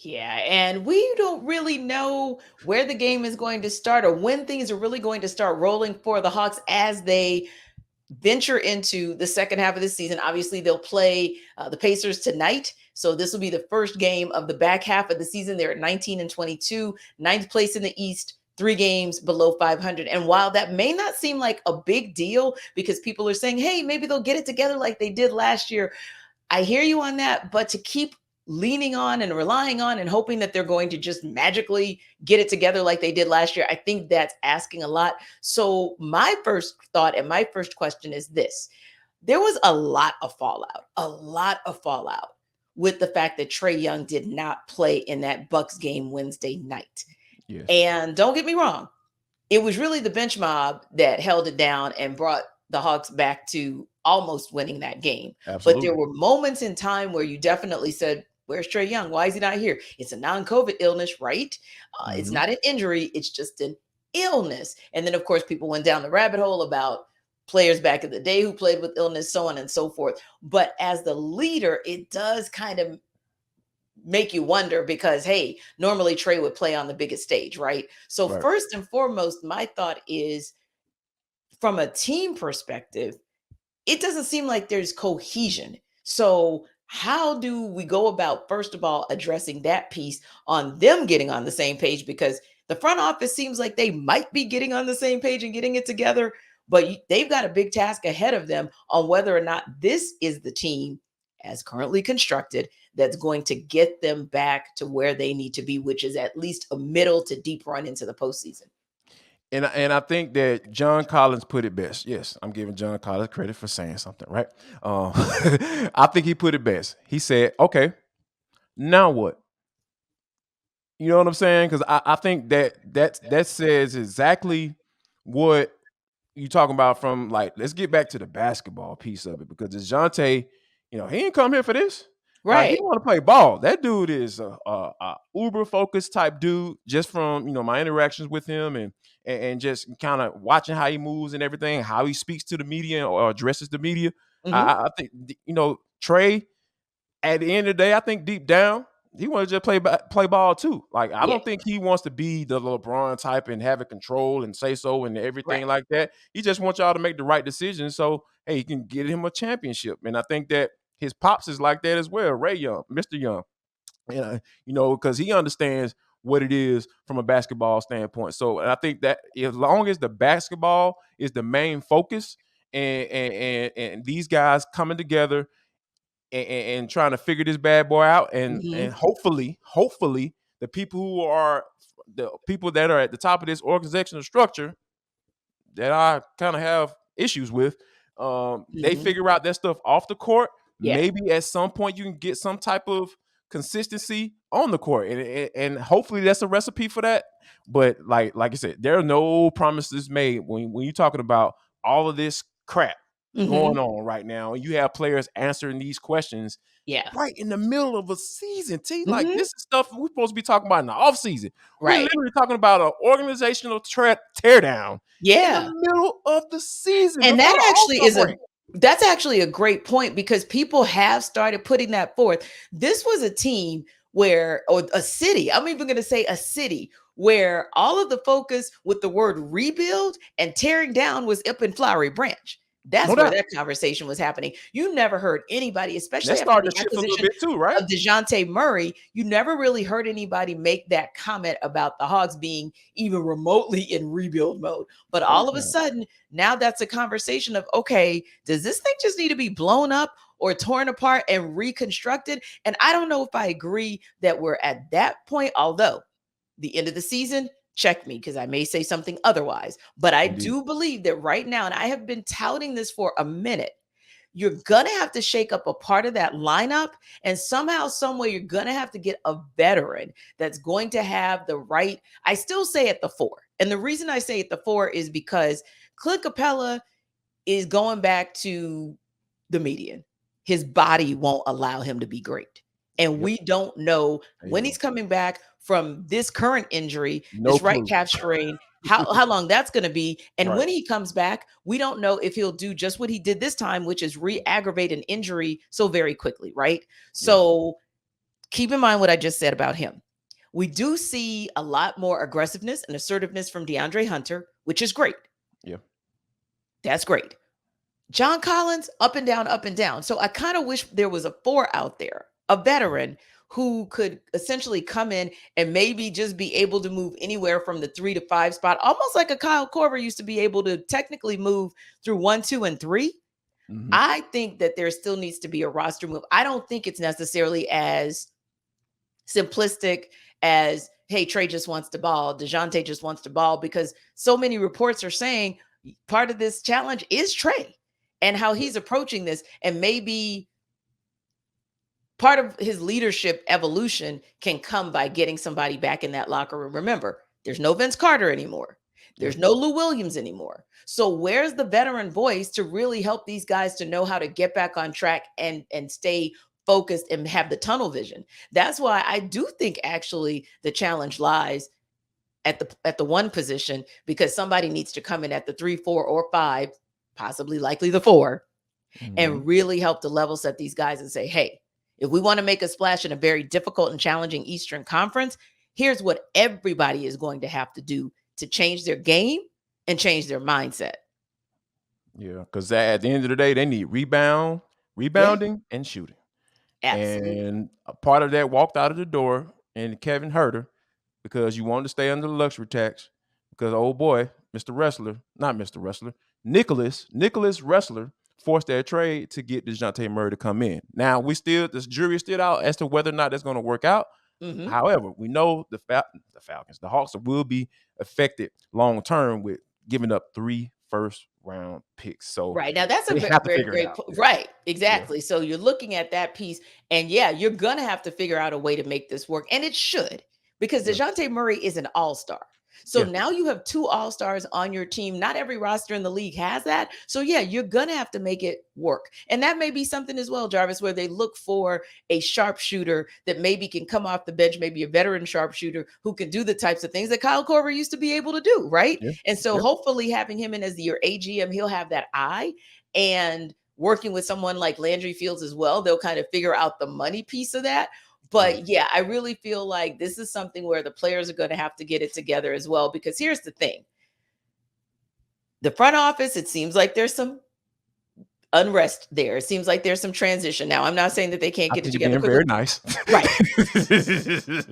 Yeah, and we don't really know where the game is going to start or when things are really going to start rolling for the Hawks as they venture into the second half of the season. Obviously, they'll play the Pacers tonight. So this will be the first game of the back half of the season. They're at 19 and 22, ninth place in the East, 3 games below 500. And while that may not seem like a big deal because people are saying, hey, maybe they'll get it together like they did last year, I hear you on that, but to keep leaning on and relying on and hoping that they're going to just magically get it together like they did last year, I think that's asking a lot. So my first thought and my first question is this. There was a lot of fallout with the fact that Trae Young did not play in that Bucks game Wednesday night. Yes, And don't get me wrong, it was really the bench mob that held it down and brought the Hawks back to almost winning that game. But there absolutely. were moments in time where you definitely said, where's Trae Young? Why is he not here? It's a non-COVID illness, right? It's Hmm. not an injury. It's just an illness. And then, of course, people went down the rabbit hole about players back in the day who played with illness, so on and so forth. But as the leader, it does kind of make you wonder because hey, normally Trey would play on the biggest stage, right? So Right. first and foremost, my thought is from a team perspective, it doesn't seem like there's cohesion. So how do we go about first of all addressing that piece on them getting on the same page because the front office seems like they might be getting on the same page and getting it together, but they've got a big task ahead of them on whether or not this is the team as currently constructed that's going to get them back to where they need to be, which is at least a middle to deep run into the postseason. And I think that John Collins put it best. Yes, I'm giving John Collins credit for saying something, right? Um, I think he put it best. He said, "Okay, now what?" You know what I'm saying? Because I think that says exactly what you talking about. From like, let's get back to the basketball piece of it because Dejounte, he didn't come here for this. Like, he Right. want to play ball. That dude is a uber focused type dude. Just from my interactions with him and just kind of watching how he moves and everything, how he speaks to the media or addresses the media. Hmm. I think Trey, at the end of the day, I think deep down he wants to just play ball too. Like, I Yeah. don't think he wants to be the LeBron type and have it control and say so and Right. everything like that. He just wants y'all to make the right decision so hey, he can get him a championship. And I think that his pops is like that as well. Ray Young, Mr. Young, because he understands what it is from a basketball standpoint. So, and I think that as long as the basketball is the main focus, and these guys coming together and trying to figure this bad boy out, and Hmm. hopefully the people who are the people that are at the top of this organizational structure that I kind of have issues with, they Hmm. figure out that stuff off the court. Yeah. Maybe at some point you can get some type of consistency on the court, and hopefully that's a recipe for that. But like I said, there are no promises made when you're talking about all of this crap going Hmm. on right now, and you have players answering these questions Yeah. right in the middle of a season. T, like, Hmm. this is stuff we're supposed to be talking about in the off season. We're Right. literally talking about an organizational teardown in the Yeah. middle of the season And before that the actually All-Star is break. that's actually a great point because people have started putting that forth. This was a team where, or a city, I'm even going to say a city where all of the focus with the word rebuild and tearing down was up in Flowery Branch. No That's where doubt. that conversation was happening. You never heard anybody, That especially after started the to shift a little acquisition bit too, right? of Dejounte Murray, you never really heard anybody make that comment about the Hawks being even remotely in rebuild mode. But Oh, all of a no. sudden, now that's a conversation of, okay, does this thing just need to be blown up or torn apart and reconstructed? And I don't know if I agree that we're at that point, although the end of the season, check me because I may say something otherwise. But I Indeed. do believe that right now, and I have been touting this for a minute, you're gonna have to shake up a part of that lineup, and somehow, some way, you're gonna have to get a veteran that's going to have the right. I still say at the four, and the reason I say at the four is because Clint Capella is going back to the median. His body won't allow him to be great. And Yep. we don't know There you when he's go. coming back from this current injury, No this right clue. calf strain, how long that's going to be. And Right. when he comes back, we don't know if he'll do just what he did this time, which is re aggravate an injury so very quickly, right? Yes. So keep in mind what I just said about him. We do see a lot more aggressiveness and assertiveness from DeAndre Hunter, which is great. Yeah. That's great. John Collins, up and down, up and down. So I kind of wish there was a 4 out there, a veteran who could essentially come in and maybe just be able to move anywhere from the 3 to 5 spot, almost like a Kyle Korver used to be able to technically move through 1, 2, and 3. Mm-hmm. I think that there still needs to be a roster move. I don't think it's necessarily as simplistic as, hey, Trae just wants to ball, Dejounte just wants to ball, because so many reports are saying part of this challenge is Trae and how he's approaching this. And maybe part of his leadership evolution can come by getting somebody back in that locker room. Remember, there's no Vince Carter anymore. There's no Lou Williams anymore. So where's the veteran voice to really help these guys to know how to get back on track and stay focused and have the tunnel vision? That's why I do think actually the challenge lies at the 1 position, because somebody needs to come in at the 3, 4, or 5, possibly likely the 4, and really help to level set these guys and say, hey, if we want to make a splash in a very difficult and challenging Eastern Conference, here's what everybody is going to have to do to change their game and change their mindset. Yeah, because at the end of the day, they need rebounding, and shooting. Absolutely. And a part of that walked out of the door, and Kevin Herter, because you wanted to stay under the luxury tax, because old boy, Nicholas Wrestler forced that trade to get Dejounte Murray to come in. Now this jury is still out as to whether or not that's going to work out. Mm-hmm. However, we know the Falcons, the Hawks will be affected long term with giving up 3 first-round picks. So right now, that's a they have to very figure it great out. right. Exactly. Yeah. So you're looking at that piece, and yeah, you're gonna have to figure out a way to make this work, and it should, because Dejounte Murray is an all-star. So now you have 2 all-stars on your team. Not every roster in the league has that. So yeah, you're going to have to make it work. And that may be something as well, Jarvis, where they look for a sharpshooter that maybe can come off the bench, maybe a veteran sharpshooter who can do the types of things that Kyle Korver used to be able to do, right? Yeah. And so hopefully having him in as your AGM, he'll have that eye, and working with someone like Landry Fields as well, they'll kind of figure out the money piece of that. But yeah, I really feel like this is something where the players are going to have to get it together as well, because here's the thing. The front office, it seems like there's some unrest there. It seems like there's some transition. Now, I'm not saying that they can't get it together quickly. Very nice. Right.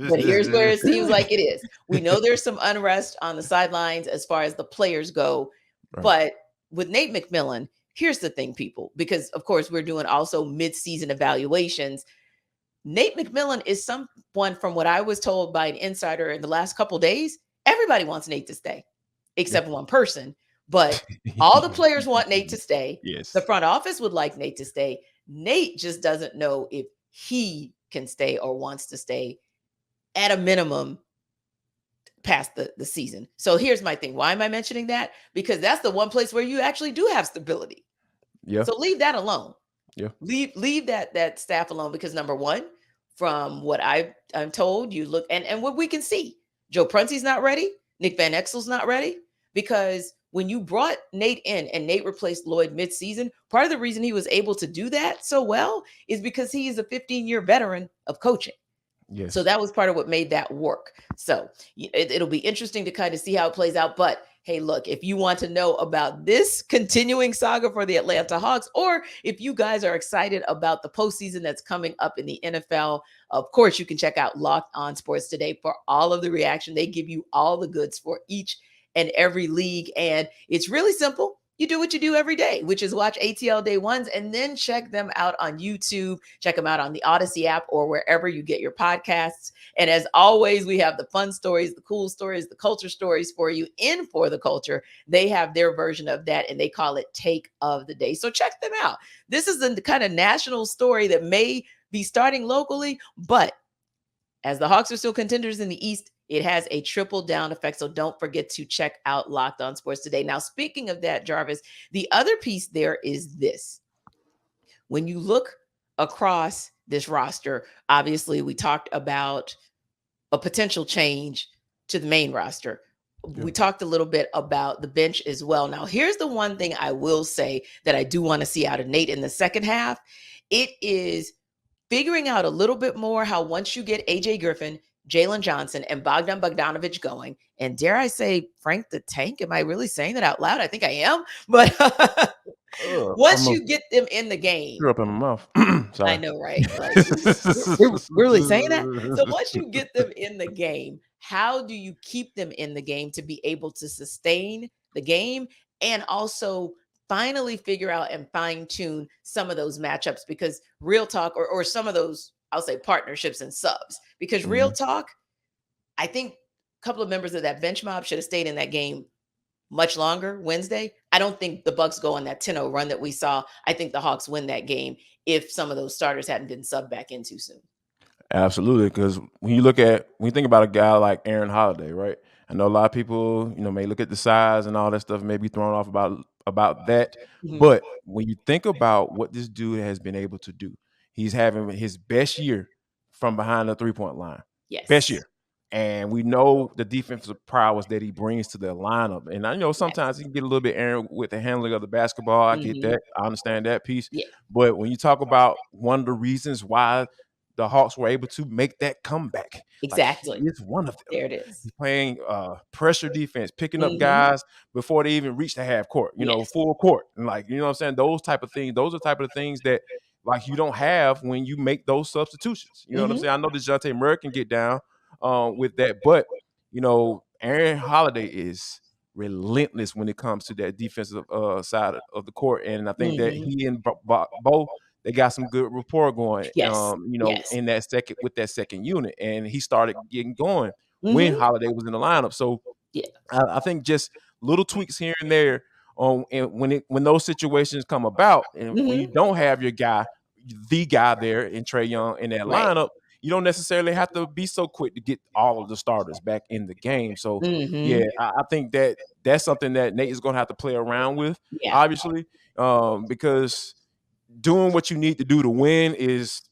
But here's where it seems like it is. We know there's some unrest on the sidelines as far as the players go. Right. But with Nate McMillan, here's the thing, people, because of course we're doing also mid-season evaluations. Nate McMillan is someone, from what I was told by an insider in the last couple of days, everybody wants Nate to stay, except one person. But all the players want Nate to stay. Yes. The front office would like Nate to stay. Nate just doesn't know if he can stay or wants to stay at a minimum past the season. So here's my thing. Why am I mentioning that? Because that's the one place where you actually do have stability. Yeah. So leave that alone. Yeah. Leave that staff alone, because number one, from what I'm told, you look and what we can see, Joe Prunty's not ready. Nick Van Exel's not ready, because when you brought Nate in and Nate replaced Lloyd midseason, part of the reason he was able to do that so well is because he is a 15-year veteran of coaching. Yes. So that was part of what made that work. So it'll be interesting to kind of see how it plays out. But hey, look, if you want to know about this continuing saga for the Atlanta Hawks, or if you guys are excited about the postseason that's coming up in the NFL, of course, you can check out Locked On Sports Today for all of the reaction. They give you all the goods for each and every league. And it's really simple. You do what you do every day, which is watch ATL Day Ones and then check them out on YouTube. Check them out on the Odyssey app or wherever you get your podcasts. And as always, we have the fun stories, the cool stories, the culture stories for you in For the Culture. They have their version of that, and they call it Take of the Day. So check them out. This is the kind of national story that may be starting locally, but as the Hawks are still contenders in the East, it has a triple down effect. So don't forget to check out Locked On Sports Today. Now, speaking of that, Jarvis, the other piece there is this. When you look across this roster, obviously we talked about a potential change to the main roster. Yeah. We talked a little bit about the bench as well. Now, here's the one thing I will say that I do want to see out of Nate in the second half. It is figuring out a little bit more how once you get AJ Griffin, Jalen Johnson, and Bogdan Bogdanovic going, and dare I say Frank the Tank? Am I really saying that out loud? I think I am. But once you get them in the game, threw up in my mouth. I Sorry. know, right? Like we're really saying that. So once you get them in the game, how do you keep them in the game to be able to sustain the game and also finally figure out and fine tune some of those matchups? Because real talk, or some of those, I'll say partnerships and subs. Because real Mhm. talk, I think a couple of members of that bench mob should have stayed in that game much longer Wednesday. I don't think the Bucks go on that 10-0 run that we saw. I think the Hawks win that game if some of those starters hadn't been subbed back in too soon. Absolutely, because when you think about a guy like Aaron Holiday, right? I know a lot of people, may look at the size and all that stuff, may be thrown off about that. Mhm. But when you think about what this dude has been able to do, he's having his best year from behind the 3-point line. Best Yes. year. And we know the defensive prowess that he brings to the lineup. And I know sometimes Yes. he can get a little bit errant with the handling of the basketball. I get Mhm. that. I understand that piece. Yeah. But when you talk about one of the reasons why the Hawks were able to make that comeback, like, he Exactly. is one of them. There it is. He's playing pressure defense, picking up Mhm. guys before they even reach the half court, Yes. full court. And, like, you know what I'm saying? Those type of things, those are the type of things that, like, you don't have when you make those substitutions. You know what I'm Mhm. saying? I know Dejounte Murray can get down with that, but Aaron Holiday is relentless when it comes to that defensive side of the court. And I think that Mhm. he and Bo, they got some good rapport going, Yes. Yes. in that second unit. And he started getting going when Mhm. Holiday was in the lineup. So Yeah. I think just little tweaks here and there on, and when those situations come about, and when you Mhm. don't have your guy, the guy there in Trae Young in that Right. lineup, you don't necessarily have to be so quick to get all of the starters back in the game. So yeah, Mhm. I think that that's something that Nate is going to have to play around with, Yeah. obviously, because doing what you need to do to win is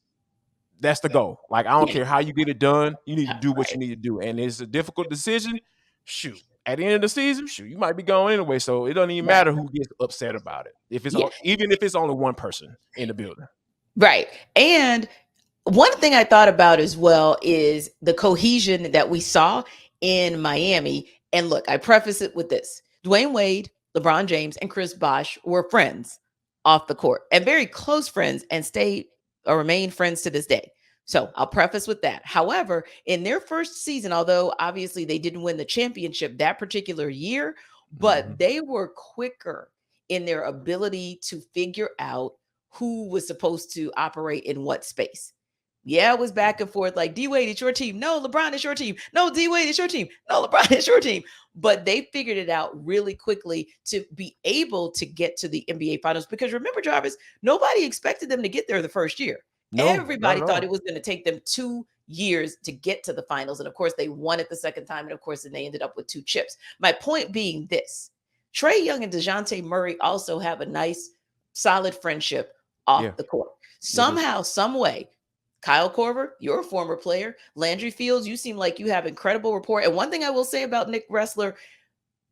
that's the goal. Like, I don't Yeah. care how you get it done, you need to do what you Right. need to do. And it's a difficult decision. Shoot. At the end of the season, shoot, you might be going anyway. So it doesn't even Right. matter who gets upset about it. Yeah. Even if it's only one person in the building. Right. And one thing I thought about as well is the cohesion that we saw in Miami. And look, I preface it with this: Dwayne Wade, LeBron James, and Chris Bosh were friends off the court and very close friends and stay or remain friends to this day. So I'll preface with that. However, in their first season, although obviously they didn't win the championship that particular year, but Mhm. they were quicker in their ability to figure out who was supposed to operate in what space. Yeah, it was back and forth like D Wade, it's your team. No, LeBron, it's your team. No, D Wade, it's your team. No, LeBron, it's your team. But they figured it out really quickly to be able to get to the NBA Finals. Because remember, Jarvis, nobody expected them to get there the first year. No, not Everybody at thought all. it was going to take them 2 years to get to the finals. And of course, they won it the second time. And of course, then they ended up with 2 chips. My point being this: Trae Young and Dejounte Murray also have a nice, solid friendship Yeah, off the court. they do. Somehow, some way, Kyle Korver, you're a former player. Landry Fields, you seem like you have incredible rapport. And one thing I will say about Nick Wrestler,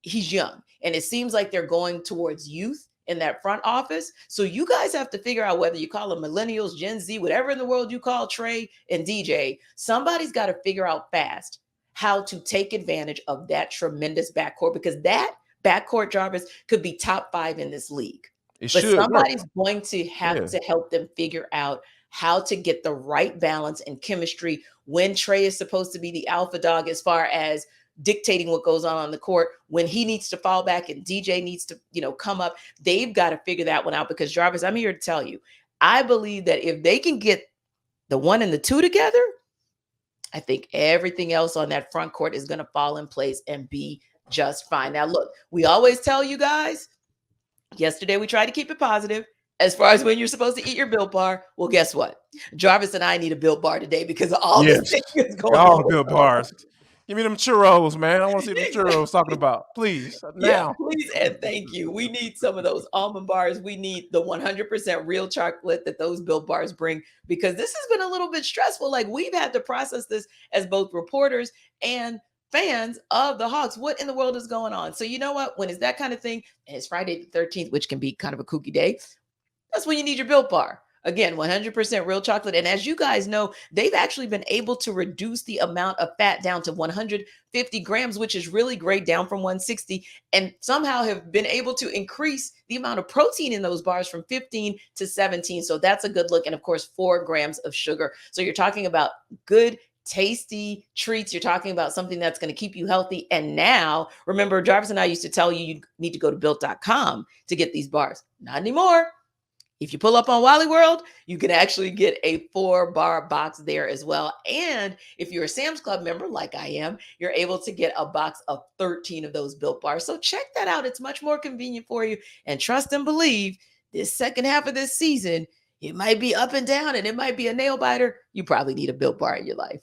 he's young. And it seems like they're going towards youth in that front office. So you guys have to figure out whether you call them millennials, Gen Z, whatever in the world you call Trae and DJ. Somebody's got to figure out fast how to take advantage of that tremendous backcourt, because that backcourt, Jarvis, could be top 5 in this league. It But should work. somebody's going to have Yeah. to help them figure out how to get the right balance and chemistry when Trae is supposed to be the alpha dog as far as dictating what goes on the court, when he needs to fall back and DJ needs to, come up. They've got to figure that one out, because Jarvis, I'm here to tell you, I believe that if they can get the 1 and the 2 together, I think everything else on that front court is going to fall in place and be just fine. Now, look, we always tell you guys, yesterday we tried to keep it positive as far as when you're supposed to eat your Built Bar. Well, guess what? Jarvis and I need a Built Bar today because of all this Yes. thing that's going All on the with good our bars. Give me them churros, man. I want to see them Exactly. churros talking about. Please. Yeah, Now. please and thank you. We need some of those almond bars. We need the 100% real chocolate that those Built Bars bring, because this has been a little bit stressful. Like, we've had to process this as both reporters and fans of the Hawks. What in the world is going on? So, you know what? When it's that kind of thing, and it's Friday the 13th, which can be kind of a kooky day, that's when you need your Built Bar. Again, 100% real chocolate. And as you guys know, they've actually been able to reduce the amount of fat down to 150 grams, which is really great, down from 160, and somehow have been able to increase the amount of protein in those bars from 15 to 17. So that's a good look. And of course, 4 grams of sugar. So you're talking about good, tasty treats. You're talking about something that's going to keep you healthy. And now, remember, Jarvis and I used to tell you need to go to built.com to get these bars. Not anymore. If you pull up on Wally World, you can actually get a 4-bar box there as well. And if you're a Sam's Club member, like I am, you're able to get a box of 13 of those Built bars. So check that out. It's much more convenient for you. And trust and believe, this second half of this season, it might be up and down and it might be a nail biter. You probably need a Built bar in your life.